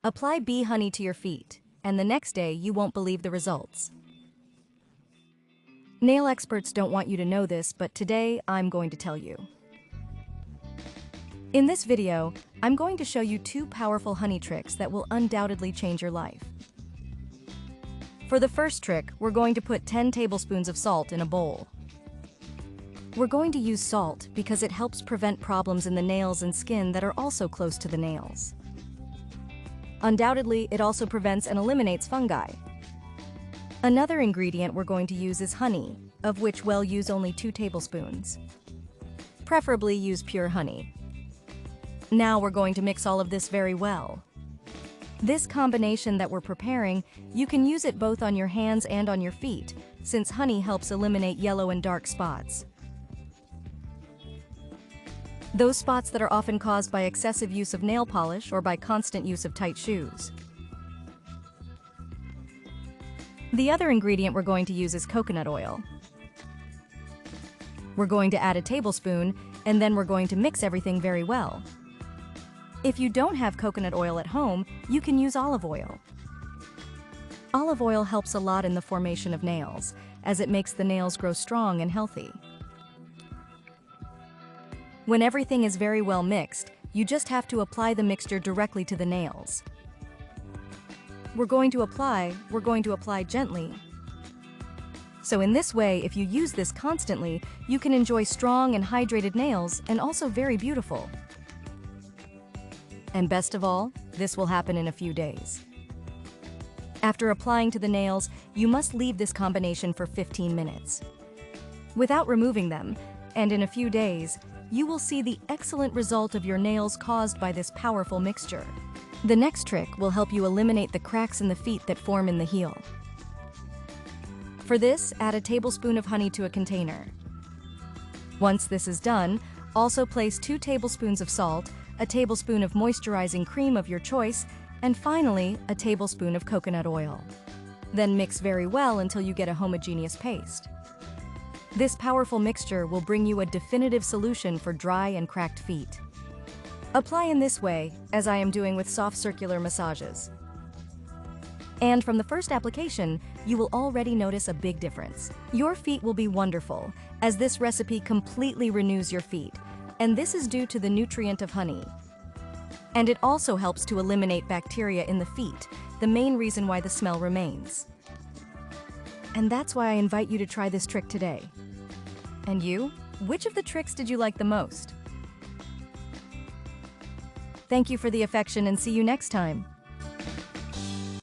Apply bee honey to your feet, and the next day you won't believe the results. Nail experts don't want you to know this, but today I'm going to tell you. In this video, I'm going to show you 2 powerful honey tricks that will undoubtedly change your life. For the first trick, we're going to put 10 tablespoons of salt in a bowl. We're going to use salt because it helps prevent problems in the nails and skin that are also close to the nails. Undoubtedly, it also prevents and eliminates fungi. Another ingredient we're going to use is honey, of which we'll use only 2 tablespoons. Preferably use pure honey. Now we're going to mix all of this very well. This combination that we're preparing, you can use it both on your hands and on your feet, since honey helps eliminate yellow and dark spots. Those spots that are often caused by excessive use of nail polish or by constant use of tight shoes. The other ingredient we're going to use is coconut oil. We're going to add a tablespoon, and then we're going to mix everything very well. If you don't have coconut oil at home, you can use olive oil. Olive oil helps a lot in the formation of nails, as it makes the nails grow strong and healthy. When everything is very well mixed, you just have to apply the mixture directly to the nails. We're going to apply gently. So in this way, if you use this constantly, you can enjoy strong and hydrated nails and also very beautiful. And best of all, this will happen in a few days. After applying to the nails, you must leave this combination for 15 minutes. Without removing them, and in a few days, you will see the excellent result of your nails caused by this powerful mixture. The next trick will help you eliminate the cracks in the feet that form in the heel. For this, add a tablespoon of honey to a container. Once this is done, also place 2 tablespoons of salt, a tablespoon of moisturizing cream of your choice, and finally, a tablespoon of coconut oil. Then mix very well until you get a homogeneous paste. This powerful mixture will bring you a definitive solution for dry and cracked feet. Apply in this way, as I am doing with soft circular massages. And from the first application, you will already notice a big difference. Your feet will be wonderful, as this recipe completely renews your feet, and this is due to the nutrient of honey. And it also helps to eliminate bacteria in the feet, the main reason why the smell remains. And that's why I invite you to try this trick today. And you? Which of the tricks did you like the most? Thank you for the affection and see you next time.